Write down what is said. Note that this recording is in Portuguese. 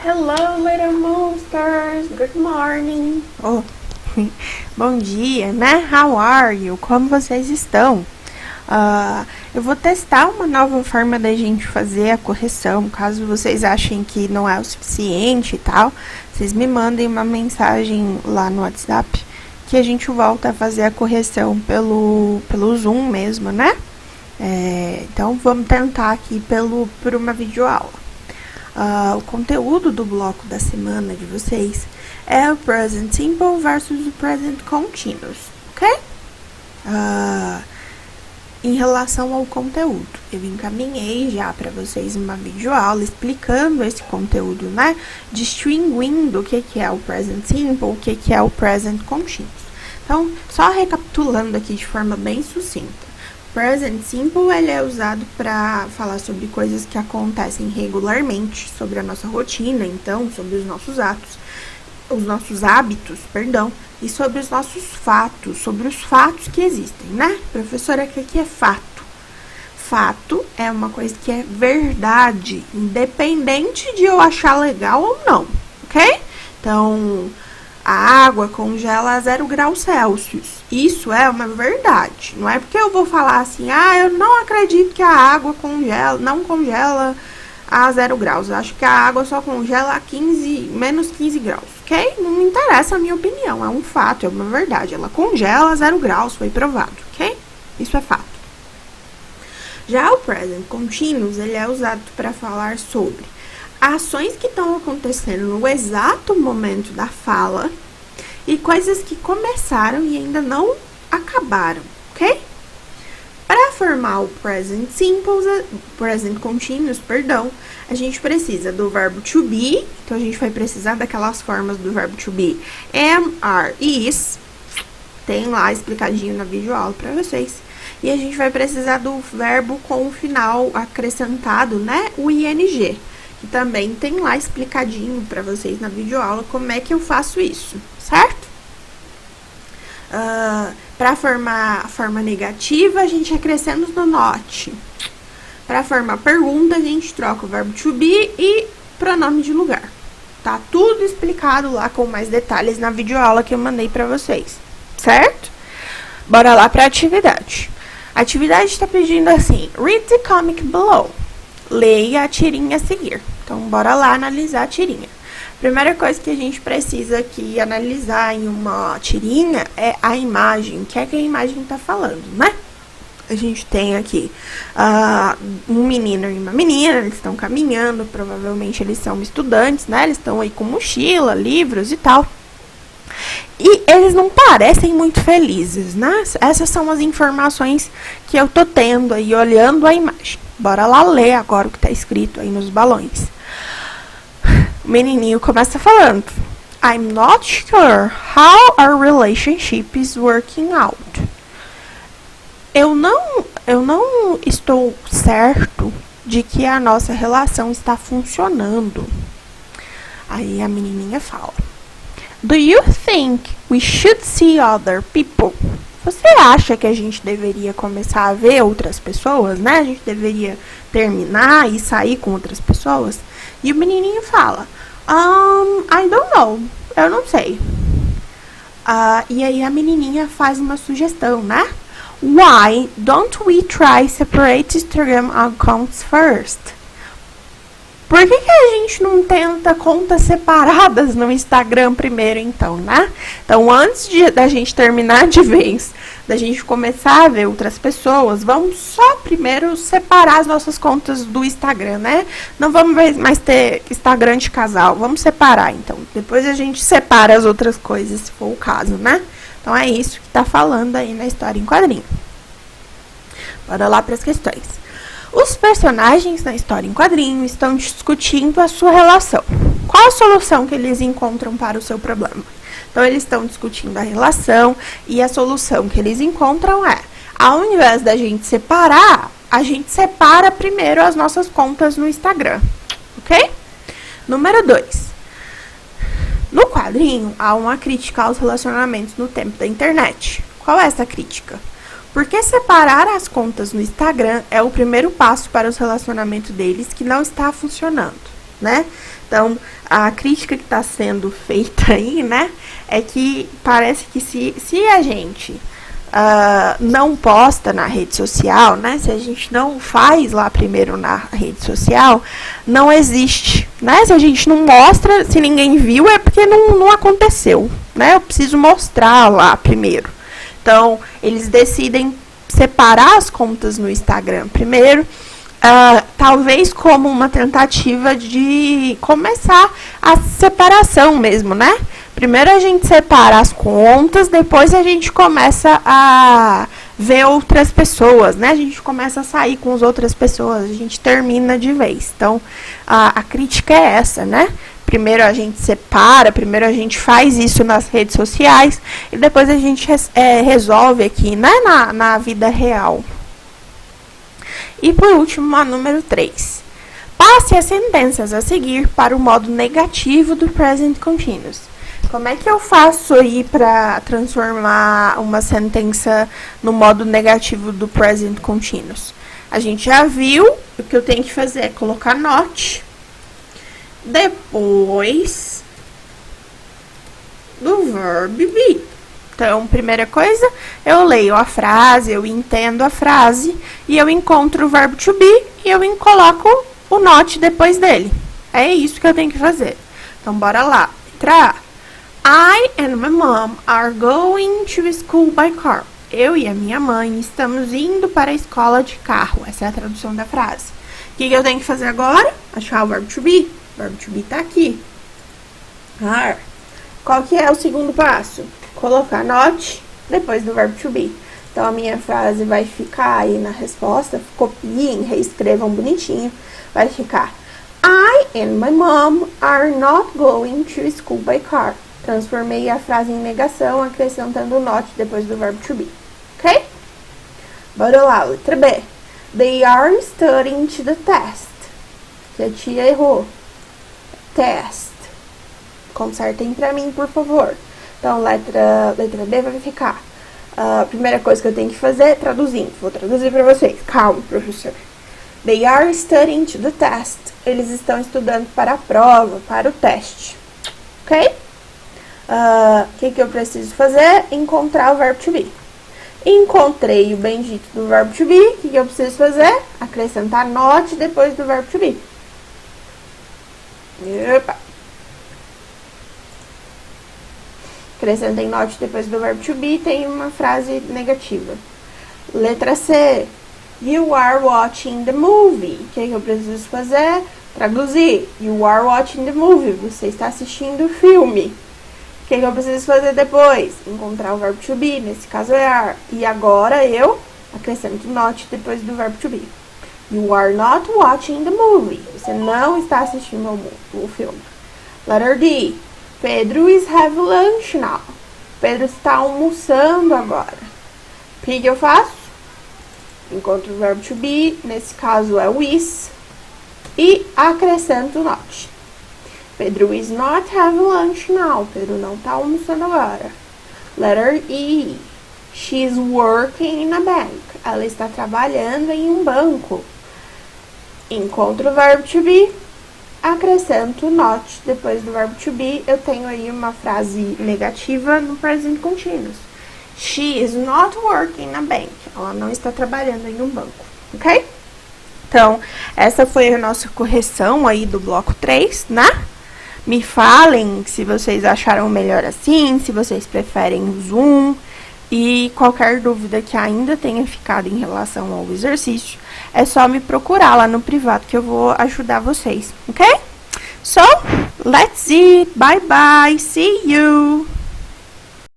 Hello, little monsters. Good morning. Oh, bom dia, né? How are you? Como vocês estão? Eu vou testar uma nova forma da gente fazer a correção. Caso vocês achem que não é o suficiente e tal, vocês me mandem uma mensagem lá no WhatsApp que a gente volta a fazer a correção pelo Zoom mesmo, né? Então vamos tentar aqui por uma videoaula. O conteúdo do bloco da semana de vocês é o Present Simple versus o Present Continuous, ok? Em relação ao conteúdo, eu encaminhei já para vocês uma videoaula explicando esse conteúdo, né? Distinguindo o que é o Present Simple, o que é o Present Continuous. Então, só recapitulando aqui de forma bem sucinta. Present Simple, ele é usado para falar sobre coisas que acontecem regularmente, sobre a nossa rotina, então, sobre os nossos hábitos, e sobre os nossos fatos, sobre os fatos que existem, né? Professora, o que é fato? Fato é uma coisa que é verdade, independente de eu achar legal ou não, ok? Então, a água congela a 0 graus Celsius. Isso é uma verdade. Não é porque eu vou falar assim, eu não acredito que a água não congela a 0 graus. Eu acho que a água só congela a menos 15 graus, ok? Não me interessa a minha opinião. É um fato, é uma verdade. Ela congela a 0 graus, foi provado, ok? Isso é fato. Já o present continuous, ele é usado para falar sobre ações que estão acontecendo no exato momento da fala e coisas que começaram e ainda não acabaram, ok? Para formar o present simple, present continuous, a gente precisa do verbo to be, então a gente vai precisar daquelas formas do verbo to be, am, are, is, tem lá explicadinho na videoaula para vocês. E a gente vai precisar do verbo com o final acrescentado, né, o ing. E também tem lá explicadinho para vocês na videoaula como é que eu faço isso, certo? Para formar a forma negativa, a gente acrescenta no not. Para formar pergunta, a gente troca o verbo to be e pronome de lugar. Tá tudo explicado lá com mais detalhes na videoaula que eu mandei para vocês, certo? Bora lá para a atividade. A atividade está pedindo assim: read the comic below. Leia a tirinha a seguir. Então, bora lá analisar a tirinha. Primeira coisa que a gente precisa aqui analisar em uma tirinha é a imagem. O que é que a imagem está falando, né? A gente tem aqui um menino e uma menina, eles estão caminhando, provavelmente eles são estudantes, né? Eles estão aí com mochila, livros e tal. E eles não parecem muito felizes, né? Essas são as informações que eu tô tendo aí olhando a imagem. Bora lá ler agora o que tá escrito aí nos balões. O menininho começa falando: I'm not sure how our relationship is working out. Eu não estou certo de que a nossa relação está funcionando. Aí a menininha fala: Do you think we should see other people? Você acha que a gente deveria começar a ver outras pessoas, né? A gente deveria terminar e sair com outras pessoas? E o menininho fala: I don't know. Eu não sei. E aí a menininha faz uma sugestão, né? Why don't we try separate Instagram accounts first? Por que a gente não tenta contas separadas no Instagram primeiro, então, né? Então, antes da gente terminar de vez, da gente começar a ver outras pessoas, vamos só primeiro separar as nossas contas do Instagram, né? Não vamos mais ter Instagram de casal, vamos separar, então. Depois a gente separa as outras coisas, se for o caso, né? Então, é isso que tá falando aí na história em quadrinho. Bora lá para as questões. Os personagens na história em quadrinho estão discutindo a sua relação. Qual a solução que eles encontram para o seu problema? Então, eles estão discutindo a relação e a solução que eles encontram é: ao invés da gente separar, a gente separa primeiro as nossas contas no Instagram, ok? Número 2. No quadrinho, há uma crítica aos relacionamentos no tempo da internet. Qual é essa crítica? Porque separar as contas no Instagram é o primeiro passo para os relacionamentos deles que não está funcionando, né? Então, a crítica que está sendo feita aí, né, é que parece que se a gente não posta na rede social, né, se a gente não faz lá primeiro na rede social, não existe, né, se a gente não mostra, se ninguém viu, é porque não aconteceu, né, eu preciso mostrar lá primeiro. Então, eles decidem separar as contas no Instagram primeiro, talvez como uma tentativa de começar a separação mesmo, né? Primeiro a gente separa as contas, depois a gente começa a ver outras pessoas, né? A gente começa a sair com as outras pessoas, a gente termina de vez. Então, a crítica é essa, né? Primeiro a gente separa, primeiro a gente faz isso nas redes sociais e depois a gente resolve aqui, né, na vida real. E por último, a número 3. Passe as sentenças a seguir para o modo negativo do present continuous. Como é que eu faço aí para transformar uma sentença no modo negativo do present continuous? A gente já viu, o que eu tenho que fazer é colocar not depois do verb be. Então, primeira coisa, eu leio a frase, eu entendo a frase e eu encontro o verbo to be e eu coloco o not depois dele. É isso que eu tenho que fazer. Então, bora lá. Letra A. I and my mom are going to school by car. Eu e a minha mãe estamos indo para a escola de carro. Essa é a tradução da frase. O que eu tenho que fazer agora? Achar o verbo to be. O verbo to be tá aqui. Are. Qual que é o segundo passo? Colocar not depois do verbo to be. Então, a minha frase vai ficar aí na resposta. Copiem, reescrevam bonitinho. Vai ficar I and my mom are not going to school by car. Transformei a frase em negação, acrescentando not depois do verbo to be. Ok? Bora lá, letra B. They are studying to the test. Que a tia errou. Test. Consertem pra mim, por favor. Então, letra B vai ficar. A primeira coisa que eu tenho que fazer é traduzir. Vou traduzir pra vocês. Calma, professor. They are studying to the test. Eles estão estudando para a prova, para o teste. Ok? O que eu preciso fazer? Encontrar o verbo to be. Encontrei o bendito do verbo to be. O que eu preciso fazer? Acrescentar not depois do verbo to be. Opa. Acrescentem not depois do verbo to be, tem uma frase negativa. Letra C. You are watching the movie. O que eu preciso fazer? Traduzir. You are watching the movie. Você está assistindo o filme. O que eu preciso fazer depois? Encontrar o verbo to be, nesse caso é are. E agora eu acrescento not depois do verbo to be. You are not watching the movie. Você não está assistindo o filme. Letter D. Pedro is having lunch now. Pedro está almoçando agora. O que eu faço? Encontro o verbo to be, nesse caso é o is, e acrescento not. Pedro is not having lunch now. Pedro não está almoçando agora. Letter E. She's working in a bank. Ela está trabalhando em um banco. Encontro o verbo to be, acrescento not depois do verbo to be. Eu tenho aí uma frase negativa no present continuous. She is not working in a bank. Ela não está trabalhando em um banco, ok? Então, essa foi a nossa correção aí do bloco 3, né? Me falem se vocês acharam melhor assim, se vocês preferem o Zoom. E qualquer dúvida que ainda tenha ficado em relação ao exercício, é só me procurar lá no privado que eu vou ajudar vocês, ok? So, let's eat. Bye bye. See you.